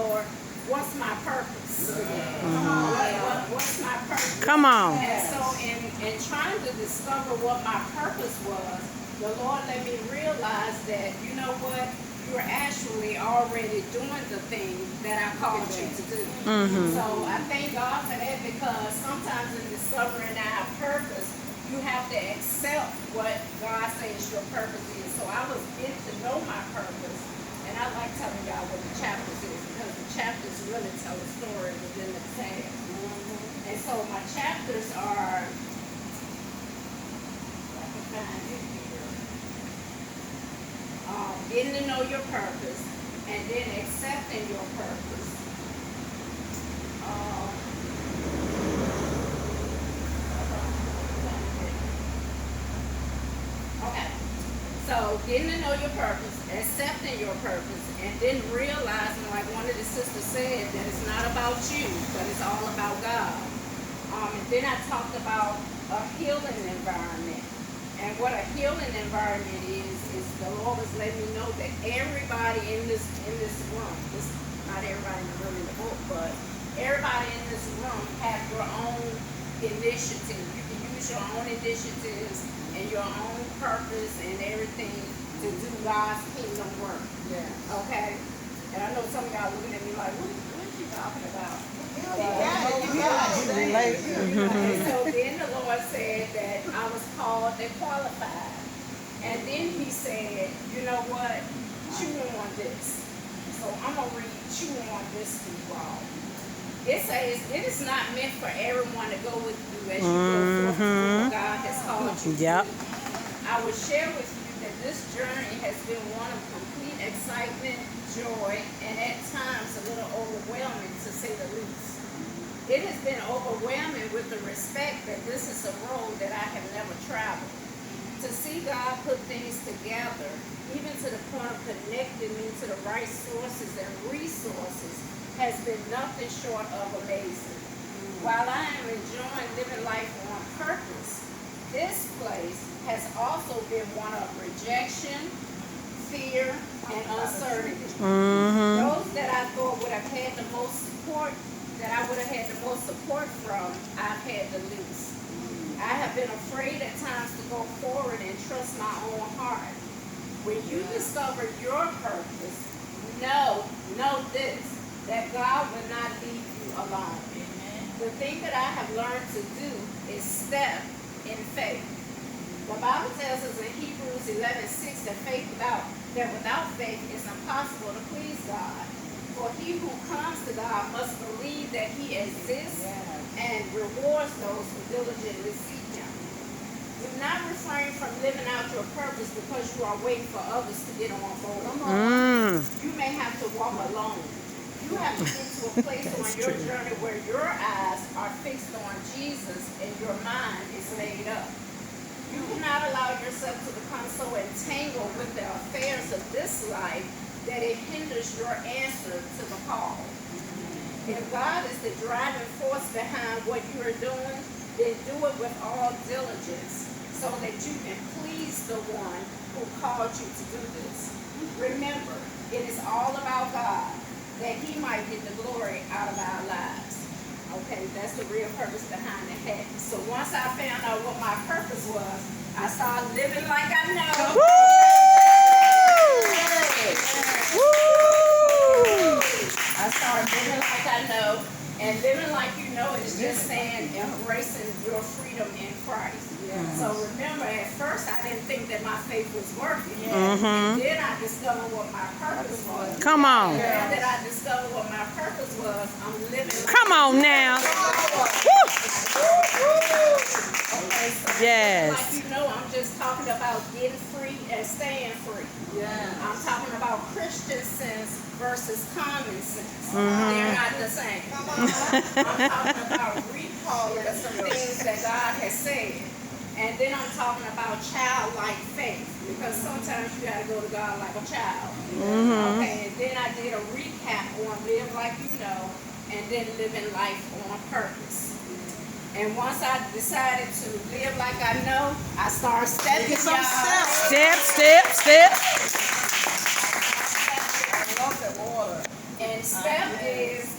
Lord, what's my purpose? What's my purpose? Come on. And so in trying to discover what my purpose was, the Lord let me realize that, you know what, you're actually already doing the thing that I called you to do. So I thank God for that, because sometimes in discovering our purpose, you have to accept what God says your purpose is. So I was getting to know my purpose, and I like telling y'all what the chapters is, because the chapters really tell a story within themselves. And so my chapters are, I can find it here, getting to know your purpose, and then accepting your purpose. Okay, so getting to know your purpose, accepting your purpose, and then realizing, like one of the sisters said, that it's not about you, but it's all about God. And then I talked about a healing environment. And what a healing environment is the Lord was letting me know that everybody in this room, not everybody in the room in the book, but everybody in this room have your own initiative. You can use your own initiatives and your own purpose and everything to do God's kingdom work. Yeah. Okay? And I know some of y'all looking at me like, what is she talking about? You So then the Lord said that I was called and qualified. And then he said, you know what? Chew on this. So I'm going to read chew on this to you all. It says, it is not meant for everyone to go with you as you go forth to what God has called you to do. I will share with you that this journey has been one of complete excitement, joy, and at times a little overwhelming, to say the least. It has been overwhelming with the respect that this is a road that I have never traveled. To see God put things together, even to the point of connecting me to the right sources and resources, has been nothing short of amazing. While I am enjoying living life on purpose, this place has also been one of rejection, fear, and uncertainty. Those that I thought would have had the most support, that I would have had the most support from, I've had the least. I have been afraid at times to go forward and trust my own heart. When you discover your purpose, know this, that God will not leave you alone. The thing that I have learned to do is step in faith. The Bible tells us in Hebrews 11:6 that without faith it's impossible to please God. For he who comes to God must believe that he exists and rewards those who diligently seek him. Do not refrain from living out your purpose because you are waiting for others to get on board. You may have to walk alone. You have to get to a place on your journey where your eyes are fixed on Jesus and your mind is made up. You cannot allow yourself to become so entangled with the affairs of this life that it hinders your answer to the call. If God is the driving force behind what you are doing, then do it with all diligence so that you can please the one who called you to do this. Remember, it is all about God, that he might get the glory out of our lives. Okay, that's the real purpose behind the hat. So once I found out what my purpose was, I started living like I know. I started living like I know, and living like you know is just saying embracing your freedom in Christ. So remember, at first I didn't think that my faith was working. And then I discovered what my purpose was. Come on. Now that I discovered what my purpose was, I'm living like Come on now. Okay, so Yes. like you know, I'm just talking about getting free and staying free. I'm talking about Christian sense versus common sense. They're not the same. I'm talking about recalling some things that God has said. And then I'm talking about childlike faith, because sometimes you got to go to God like a child. Okay, and then I did a recap on live like you know, and then living life on purpose. And once I decided to live like I know, I started stepping, y'all. Step. And And step is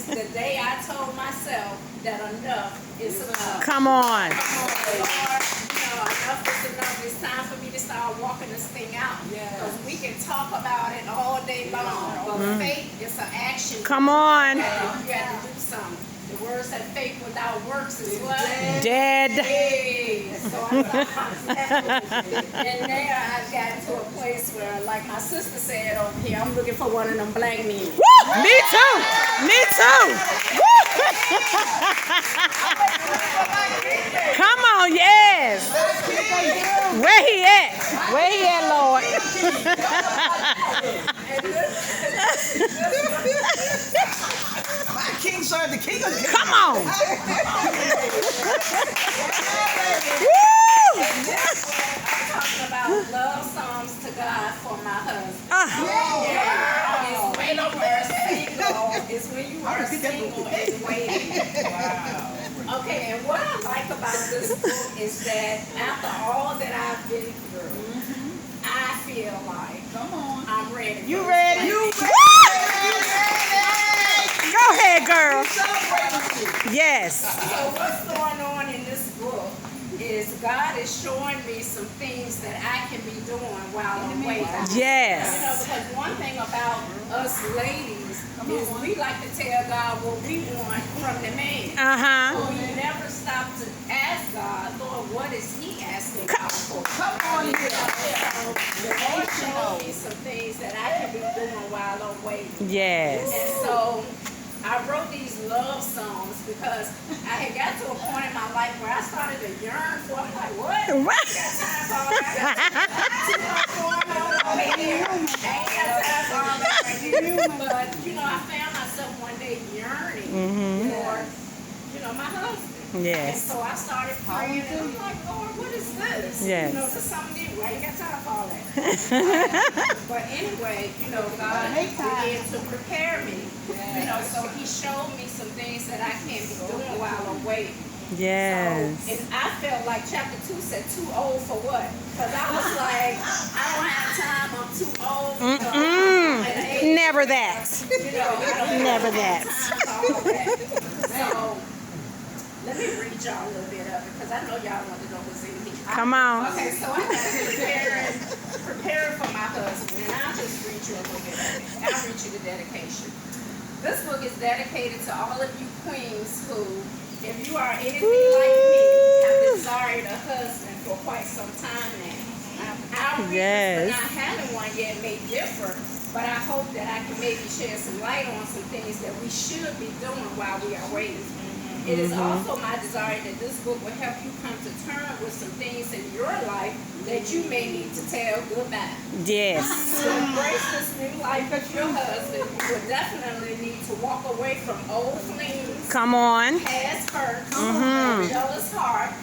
the day I told myself that enough is enough. Come on. Lord, enough is enough. It's time for me to start walking this thing out. Because we can talk about it all day long, but faith is an action. Come on. You have to do something. The word said faith without works is what? Dead. Hey. So and there I've gotten to a place where, like my sister said over here, I'm looking for one of them blank men. Woo! Me too. Me too. Come on, yes. Where he at? Where he at, Lord? My king served the king of kings. Come on. Woo! I'm talking about love songs to God for my husband. It's when you are single and waiting. Okay, and what I like about this book is that after all that I've been through, I feel like I'm ready. You ready? Go ahead, girl. Yes. So what's going on in this book is God is showing me some things that I can be doing while I'm waiting. Yes. You know, because one thing about us ladies is we like to tell God what we want from the man. But we never stop to ask God, Lord, what is he asking God for? Come on here. The Lord showed me some things that I can be doing while I'm waiting. Yes. And so I wrote these love songs because I had got to a point in my life where I started to yearn for. I'm like, what? I ain't got time for all that. Too much going on over here. I ain't got time for all that right here. But, you know, I found myself one day yearning for, you know, my husband. And Yes. so I started praying, and I'm like, Lord, what is this? Yes. You know, there's something new. I ain't got time for all that. But anyway, you know, God began to prepare me. You know, so he showed me some things that I can't be doing while I'm waiting. Yes. So, and I felt like chapter 2 said too old for what? Because I was like, I don't have time, I'm too old. You know, I'm at an age, Never that. you know, I don't Never have that. time for all that. So let me read y'all a little bit of it because I know y'all want to know what's in here. Come on. Okay, so I got preparing for my husband, and I'll just read you a little bit of it. I'll read you the dedication. This book is dedicated to all of you queens who, if you are anything like me, have desired a husband for quite some time now. Our reasons for not having one yet may differ, but I hope that I can maybe shed some light on some things that we should be doing while we are waiting. It is also my desire that this book will help you come to terms with some things in your life that you may need to tell goodbye. Yes. To embrace this new life with your husband, you will definitely need to walk away from old flings, Come on. past hurt, a jealous heart,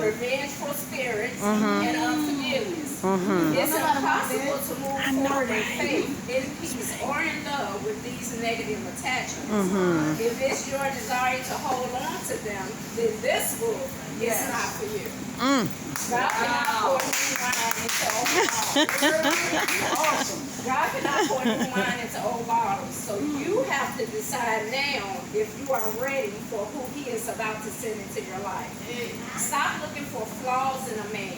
revengeful spirits, and unforgiveness. It's impossible to move forward in faith, in peace, or in love with these negative attachments. If it's your desire to hold on to them, then this book is not for you. God cannot pour new wine into old bottles. God cannot pour new wine into old bottles. So you have to decide now if you are ready for who he is about to send into your life. Stop looking for flaws in a man.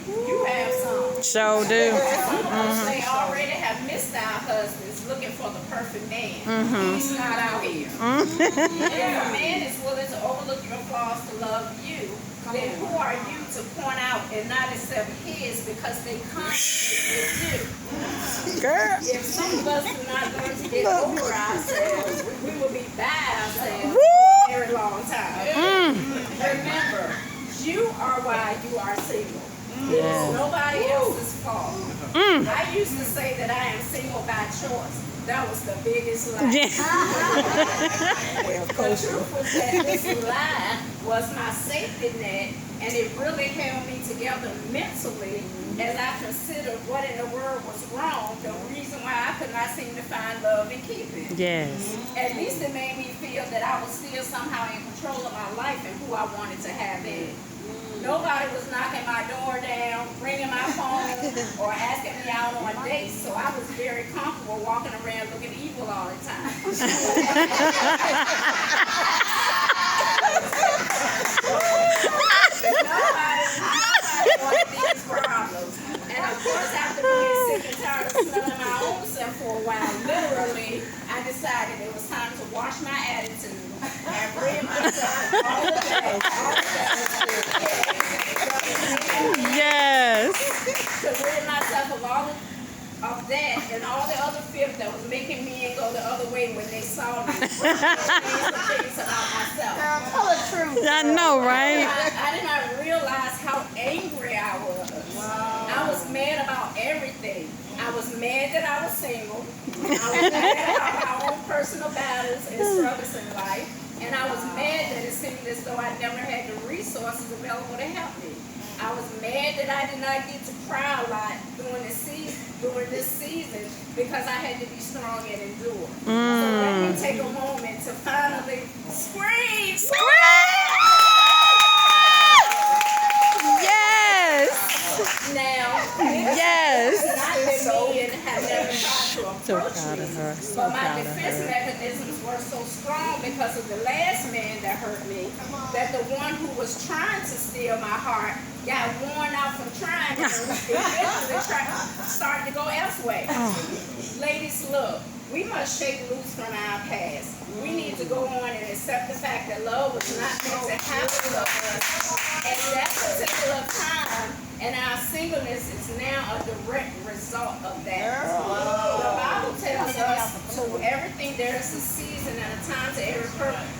You have some. So do. Some of us, they already have missed our husbands looking for the perfect man. He's not out here. If a man is willing to overlook your flaws to love you, then who are you to point out and not accept his because they conflict with you? Girl. If some of us are not going to get over ourselves, we will be by ourselves Woo! for a very long time. Remember, you are why you are single. It is nobody else's fault. I used to say that I am single by choice. That was the biggest lie. The truth was that this lie was my safety net, and it really held me together mentally as I considered what in the world was wrong, the reason why I could not seem to find love and keep it. Yes. At least it made me feel that I was still somehow in control of my life and who I wanted to have in it. Nobody was knocking my door down, ringing my phone, or asking me out on dates. So I was very comfortable walking around looking evil all the time. Nobody wanted these problems. And of course, after being sick and tired of smelling my own self for a while, literally, I decided it was time to wash my attitude and rid myself of all of that. Yes. To rid myself of all of that and all the other filth that was making me go the other way when they saw me. Things about myself. Tell the truth. I know, right? I did not realize how angry I was. Wow. I was mad about everything. I was mad that I was single. I was mad about my own personal battles and struggles in life. And I was mad that it seemed as though I never had the resources available to help me. I was mad that I did not get to cry a lot during this season because I had to be strong and endure. So let me take a moment to finally scream. Yes. Now, Yes. not that men have never tried to So approach proud me, of her. So but my proud of defense her. mechanisms were so strong because of the last man that hurt me, that the one who was trying to steal my heart got worn out from trying and eventually started to go elsewhere. Ladies, look, we must shake loose from our past. We need to go on and accept the fact that love was not meant to happen to us at that particular time, and our singleness is now a direct result of that. The Bible tells us to everything there is a season and a time to every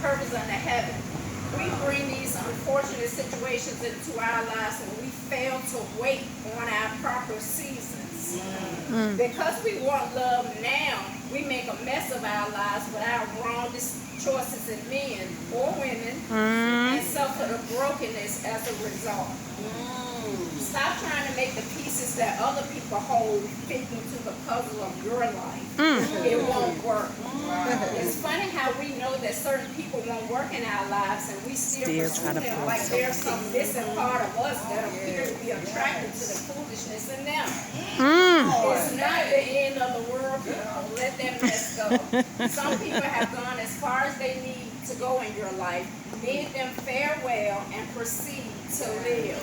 purpose under heaven. We bring these unfortunate situations into our lives when we fail to wait on our proper seasons. Because we want love now, we make a mess of our lives with our wrong choices in men or women and suffer the brokenness as a result. Stop trying to make the pieces that other people hold fit into the puzzle of your life. It won't work. It's funny how we know that certain people won't work in our lives and we still pursue them like there's some missing part of us that appear to be attracted to the foolishness in them. It's not the end of the world, people. Let them mess go. Some people have gone as far as they need to go in your life. Bid them farewell and proceed to live.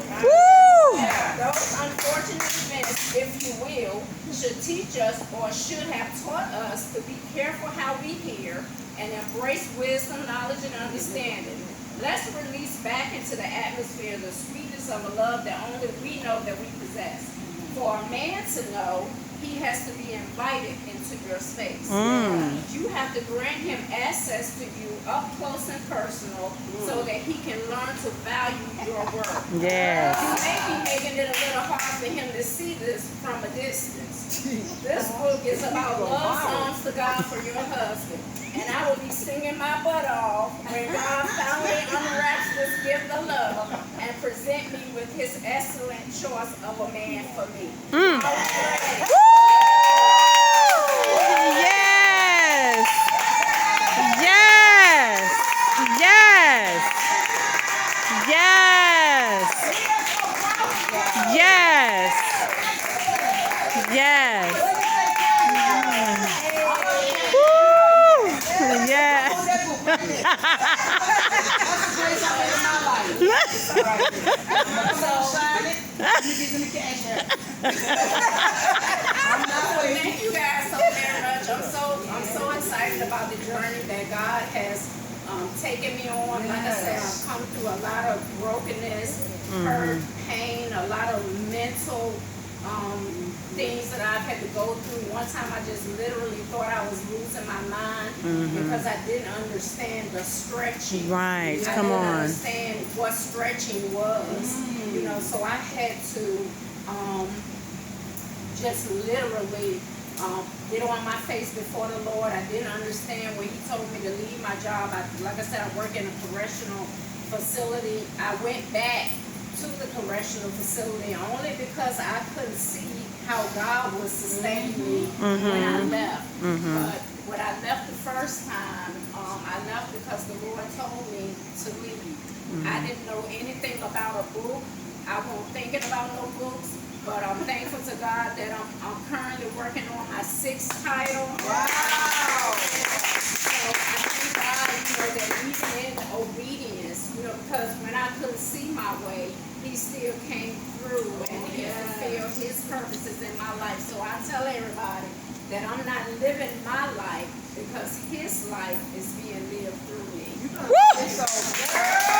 Those unfortunate events, if you will, should teach us or should have taught us to be careful how we hear and embrace wisdom, knowledge, and understanding. Let's release back into the atmosphere the sweetness of a love that only we know that we possess. For a man to know, he has to be invited into your space. You have to grant him access to you up close and personal so that he can learn to value your work. Yes. You may be making it a little hard for him to see this from a distance. This book is about love songs to God for your husband. And I will be singing my butt off when God finally unwraps this gift of love and present me with his excellent choice of a man for me. Yes. Yes. Yes. Yes. Yes. Yes. Woo. Yes. Thank you guys so very much. I'm so excited about the journey that God has taken me on. Like I said, I've come through a lot of brokenness, hurt, pain, a lot of mental things that I've had to go through. One time I just literally thought I was losing my mind because I didn't understand the stretching. Right, I come didn't on. understand what stretching was. You know, so I had to just literally get on my face before the Lord. I didn't understand when he told me to leave my job. Like I said, I work in a correctional facility. I went back to the correctional facility only because I couldn't see how God was sustaining me when I left. But when I left the first time, I left because the Lord told me to leave. I didn't know anything about a book. I wasn't thinking about no books, but I'm thankful to God that I'm currently working on my 6th title. Wow. So I thank God, that even in obedience, because when I couldn't see my way, He still came through and He fulfilled His purposes in my life. So I tell everybody that I'm not living my life because His life is being lived through me. Woo! So,